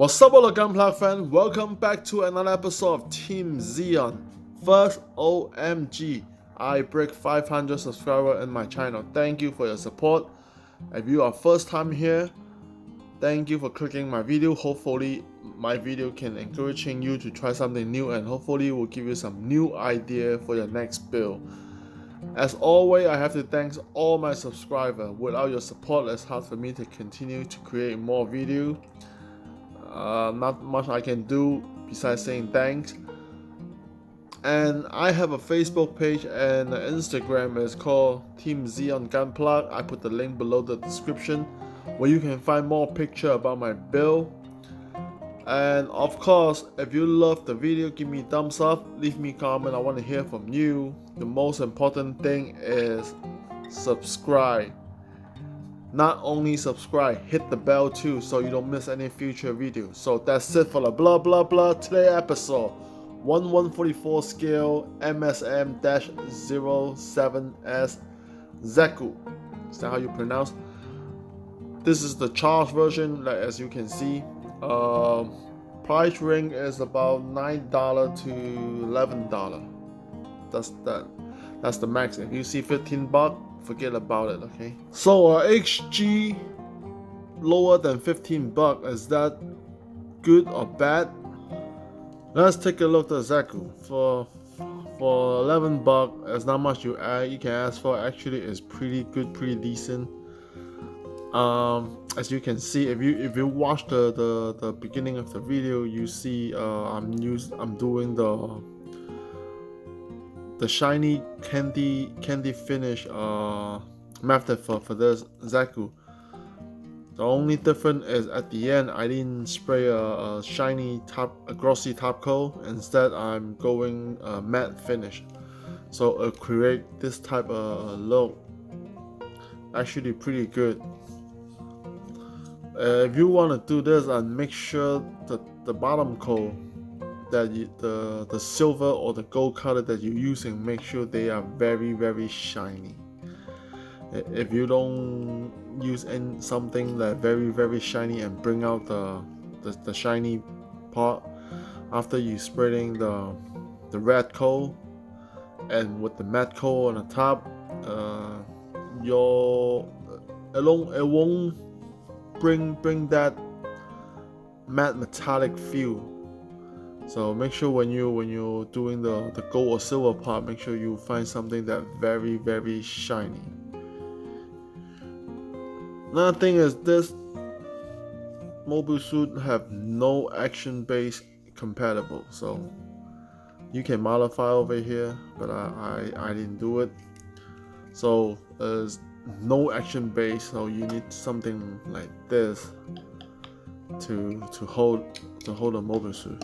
What's up, all the Gunpla fans? Welcome back to another episode of Team Zeon. First, OMG, I break 500 subscribers in my channel. Thank you for your support. If you are first time here, thank you for clicking my video. Hopefully, my video can encourage you to try something new, and hopefully will give you some new idea for your next build. As always, I have to thank all my subscribers. Without your support, it's hard for me to continue to create more videos. Not much I can do besides saying thanks. And I have a Facebook page and an Instagram. It's called TeamZeon Gunpla. I put the link below the description where you can find more picture about my build. And of course, if you love the video, give me a thumbs up, leave me a comment. I want to hear from you. The most important thing is subscribe. Not only subscribe, hit the bell too so you don't miss any future videos. So that's it for the blah blah blah today episode. 1144 scale MSM-07S Z'Gok. Is that how you pronounce? This is the charge version, like as you can see. Price range is about $9 to $11. That's the max. If you see $15, forget about it, okay? So HG lower than $15, is that good or bad? Let's take a look at Z'Gok. For $11, there's not much you can ask for. Actually, it's pretty good, pretty decent. As you can see, if you watch the beginning of the video, you see I'm doing the shiny candy finish method for this Z'Gok. The only difference is at the end I didn't spray a glossy top coat. Instead, I'm going matte finish, so it create this type of look. Actually, pretty good. If you want to do this, and make sure that the bottom coat, that the silver or the gold color that you're using, make sure they are very shiny. If you don't use something that very shiny and bring out the shiny part after you spreading the red coat and with the matte coat on the top, it won't bring that matte metallic feel. So make sure when you're doing the gold or silver part, make sure you find something that very shiny. Another thing is this mobile suit have no action base compatible, so you can modify over here, but I didn't do it. So there's no action base, so you need something like this to hold a mobile suit.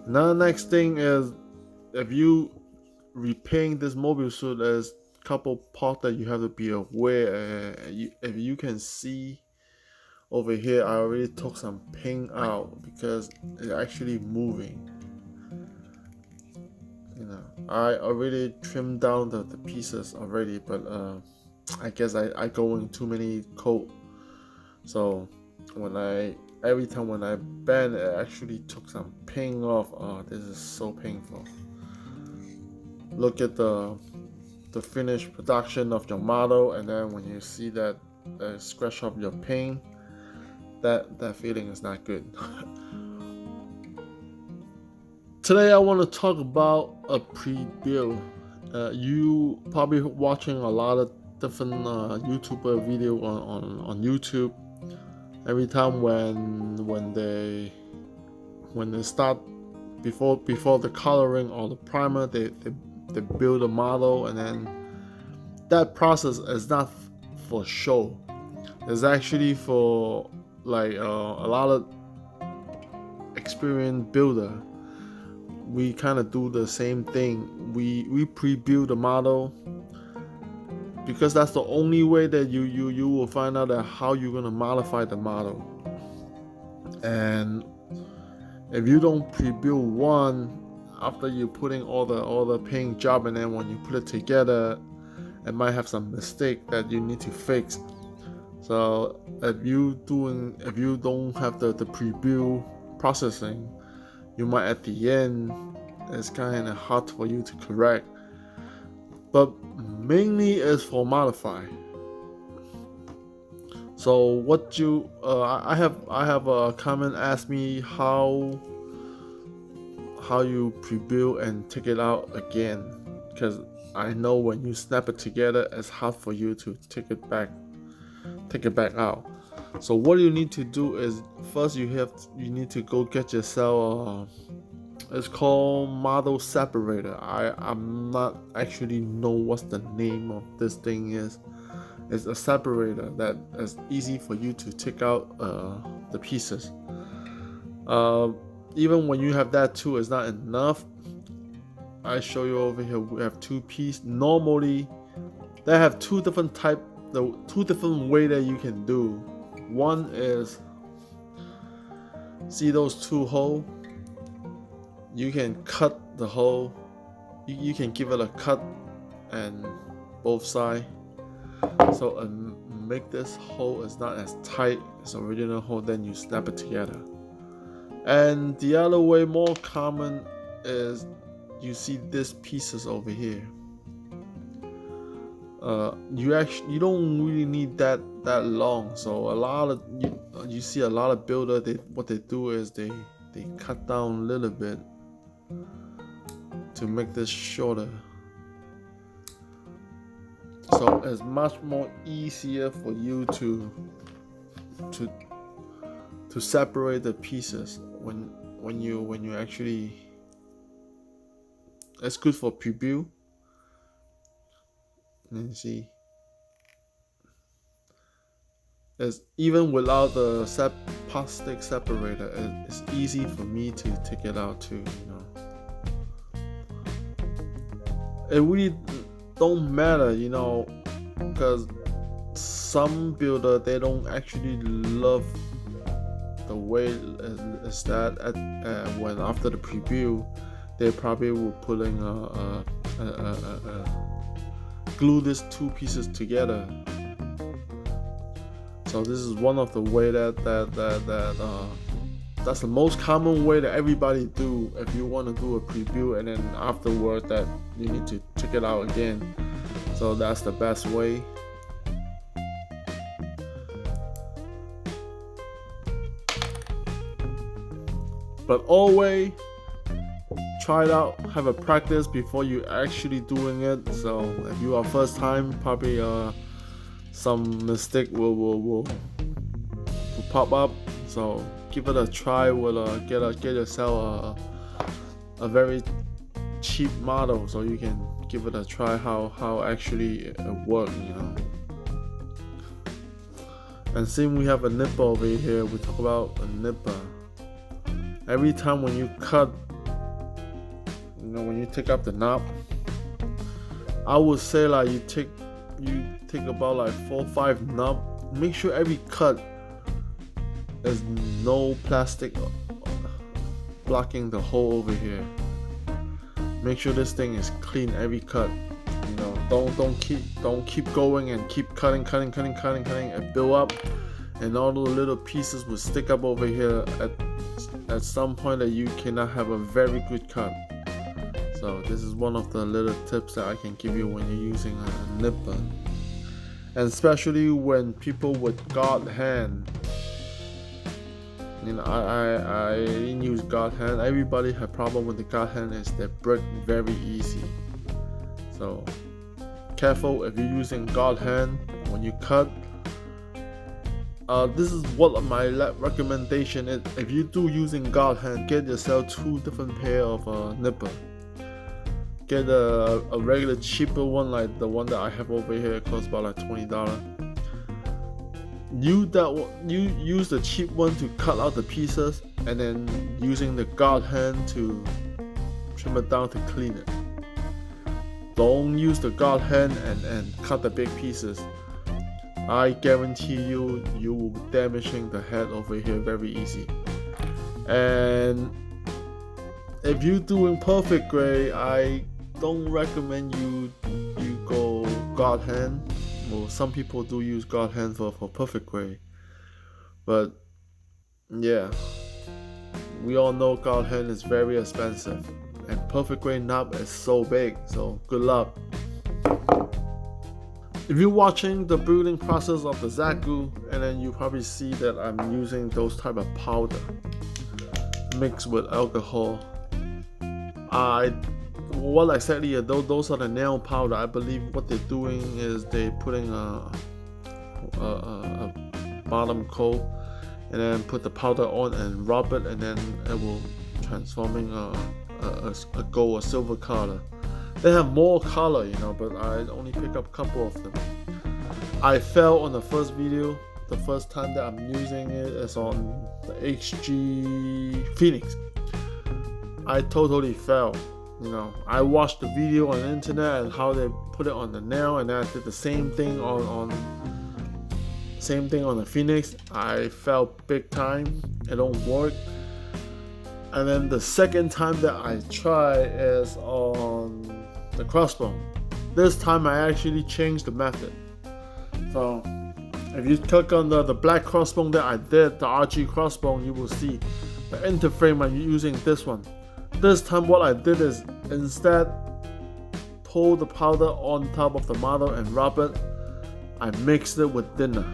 Now the next thing is, if you repaint this mobile suit, there's a couple parts that you have to be aware. If you can see over here, I already took some paint out because it's actually moving. I already trimmed down the pieces already, but I guess I go in too many coat. So every time when I bend, it actually took some paint off. Oh, this is so painful. Look at the finished production of your model, and then when you see that scratch up your paint, that feeling is not good. Today I want to talk about a pre-build. You probably watching a lot of different YouTuber video on YouTube. Every time when they start before the coloring or the primer, they build a model, and then that process is not for show. It's actually for like a lot of experienced builder. We kind of do the same thing. We pre-build the model, because that's the only way that you will find out how you're gonna modify the model. And if you don't pre-build one, after you putting all the paint job, and then when you put it together, it might have some mistake that you need to fix. So if you don't have the preview processing, you might at the end it's kind of hard for you to correct. But mainly is for modify. So what you I have a comment asked me how you preview and take it out again, because I know when you snap it together it's hard for you to take it back out. So what you need to do is first you need to go get yourself it's called model separator. I'm not actually know what the name of this thing is. It's a separator that is easy for you to take out the pieces. Even when you have that too, it's not enough. I show you over here. We have two pieces. Normally, they have two different way that you can do. One is, see those two holes? You can cut the hole. You can give it a cut and both sides. So make this hole is not as tight as the original hole. Then you snap it together. And the other way, more common, is you see these pieces over here. You don't really need that long. So a lot of you see a lot of builders, what they do is they cut down a little bit to make this shorter. So it's much more easier for you to separate the pieces when you actually. It's good for preview. And see, it's even without the plastic separator, it's easy for me to take it out too. It really don't matter, because some builder, they don't actually love the way is that when after the preview they probably will putting glue these two pieces together. So this is one of the way that's the most common way that everybody do if you want to do a preview, and then afterward that you need to check it out again. So that's the best way. But always try it out, have a practice before you actually doing it. So if you are first time, probably some mistake will pop up. So give it a try. Get yourself a very cheap model, so you can give it a try how actually it works. And same, we have a nipper over here. We talk about a nipper. Every time when you cut, when you take up the knob, I would say like you take about like 4 or 5 knob. Make sure every cut there's no plastic blocking the hole over here. Make sure this thing is clean every cut. Don't keep going and keep cutting and build up, and all the little pieces will stick up over here at some point that you cannot have a very good cut. So this is one of the little tips that I can give you when you're using a nipper, and especially when people with guard hand. I didn't use guard hand. Everybody have problem with the guard hand is they break very easy. So careful if you're using guard hand when you cut. This is what my recommendation is. If you do using guard hand, get yourself 2 different pair of nipper. Get a regular cheaper one like the one that I have over here. It costs about like $20. You use the cheap one to cut out the pieces, and then using the guard hand to trim it down to clean it. Don't use the guard hand and cut the big pieces. I guarantee you will be damaging the head over here very easy. And if you're doing perfect grade, I don't recommend you go guard hand. Well, some people do use God hand for perfect gray, but yeah, we all know God hand is very expensive, and perfect gray knob is so big, so good luck. If you're watching the building process of the Z'Gok, and then you probably see that I'm using those type of powder mixed with alcohol. What exactly are those are the nail powder. I believe what they're doing is they're putting a bottom coat and then put the powder on and rub it, and then it will transforming a gold or silver color. They have more color, but I only pick up a couple of them. I fell on the first video. The first time that I'm using it is on the HG Phoenix. I totally fell. I watched the video on the internet and how they put it on the nail, and I did the same thing on the Phoenix. I fell big time. It don't work. And then the second time that I try is on the crossbone. This time I actually changed the method. So if you click on the black crossbone that I did, the RG crossbone, you will see the interframe. I'm using this one. This time what I did is instead pull the powder on top of the model and rub it. I mixed it with thinner,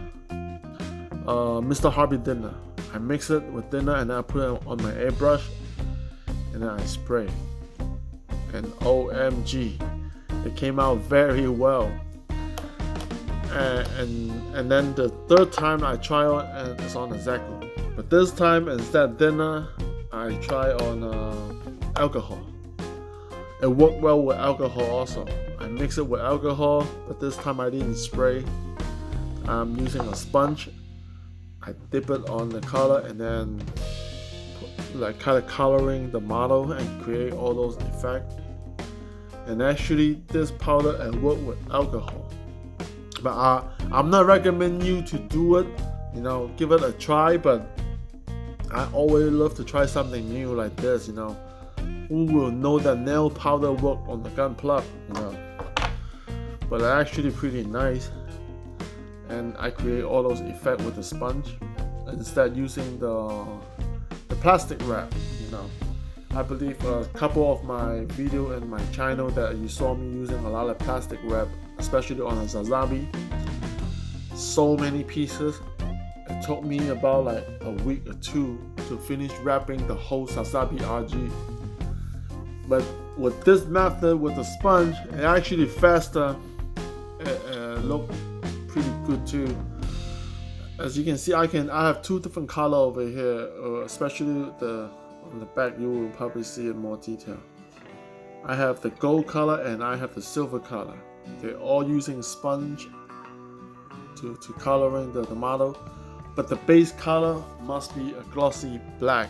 Mr. Harvey thinner. I mix it with thinner and then I put it on my airbrush and then I spray. And OMG, it came out very well. And then the third time I try on, and it's on the Z'Gok. But this time instead of thinner, I try on alcohol. It worked well with alcohol also. I mix it with alcohol, but this time I didn't spray. I'm using a sponge. I dip it on the color and then kind of coloring the model and create all those effects. And actually this powder it worked with alcohol. But I'm not recommending you to do it, give it a try, but I always love to try something new like this, Who will know that nail powder work on the Gunpla, But it's actually pretty nice. And I create all those effects with the sponge instead using the plastic wrap, I believe a couple of my video in my channel that you saw me using a lot of plastic wrap, especially on a Zazabi. So many pieces. It took me about like a week or two to finish wrapping the whole Sazabi RG. But with this method, with the sponge, it actually faster. It looked pretty good too. As you can see, I have two different color over here, especially on the back. You will probably see in more detail. I have the gold color and I have the silver color. They're all using sponge to coloring the model, but the base color must be a glossy black.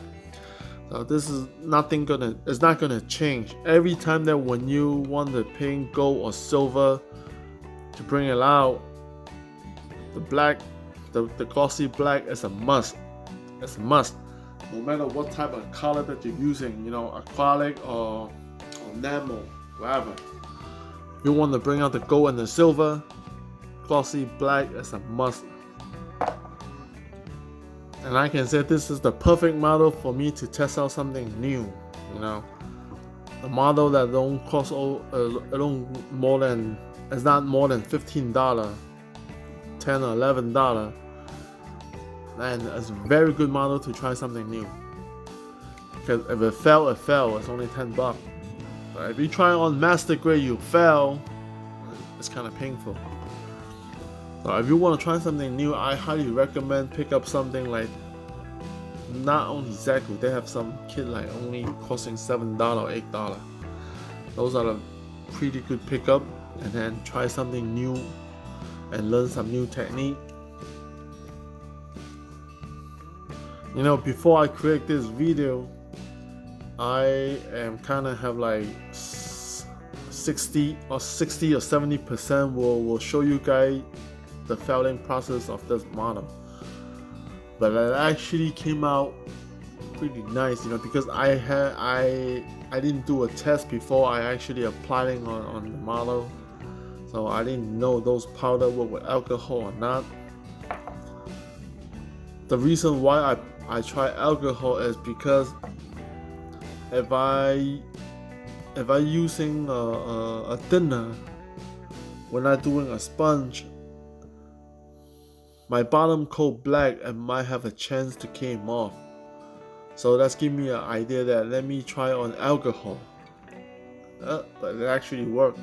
So this is it's not gonna change. Every time that when you want to paint gold or silver to bring it out, the black, the glossy black is a must. It's a must. No matter what type of color that you're using, acrylic or enamel, whatever. If you want to bring out the gold and the silver, glossy black is a must. And I can say this is the perfect model for me to test out something new, a model that don't cost it's not more than $15, $10 or $11, and it's a very good model to try something new. Because if it fell, it fell. It's only $10. But if you try on master grade, you fail, it's kind of painful. So if you want to try something new, I highly recommend pick up something like not only Z'Gok, they have some kit like only costing $7 or $8. Those are a pretty good pickup, and then try something new and learn some new technique. Before I create this video, I am kind of have like 60 or 70% will show you guys the felting process of this model. But it actually came out pretty nice, because I didn't do a test before I actually applied it on the model. So I didn't know those powder work with alcohol or not. The reason why I try alcohol is because if I using a thinner when I'm doing a sponge, my bottom coat black and might have a chance to came off. So that's give me an idea that let me try on alcohol. But it actually worked.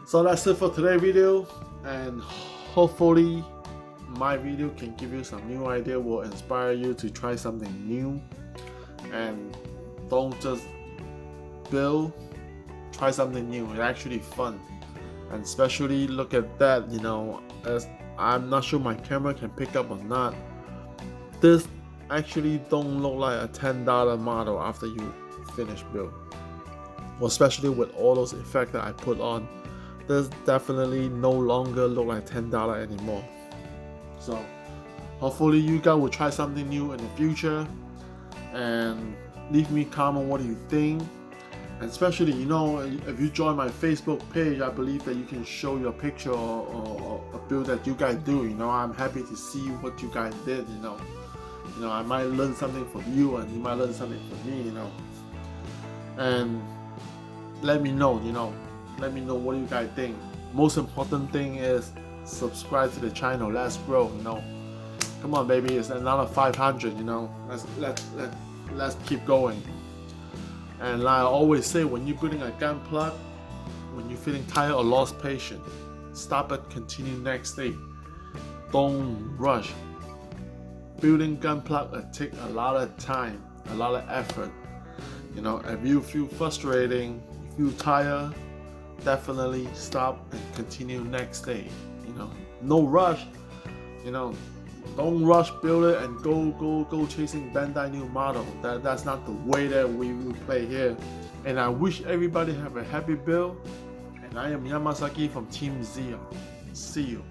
So that's it for today's video, and hopefully my video can give you some new idea, will inspire you to try something new, and don't just build, try something new. It's actually fun, and especially look at that, as I'm not sure my camera can pick up or not, this actually don't look like a $10 model after you finish build. Well, especially with all those effects that I put on, this definitely no longer look like $10 anymore. So hopefully you guys will try something new in the future, and leave me comment what do you think. And especially, if you join my Facebook page, I believe that you can show your picture or a build that you guys do. I'm happy to see what you guys did. I might learn something from you, and you might learn something from me. And let me know. Let me know what you guys think. Most important thing is subscribe to the channel. Let's grow. Come on, baby. It's another 500. Let's keep going. And like I always say, when you're building a Gunpla, when you're feeling tired or lost patience, stop it, continue next day. Don't rush. Building Gunpla takes a lot of time, a lot of effort. If you feel frustrating, you feel tired, definitely stop and continue next day. No rush. Don't rush build it and go chasing Bandai new model. That's not the way that we play here. And I wish everybody have a happy build. And I am Yamasaki from Team Zeon. See you.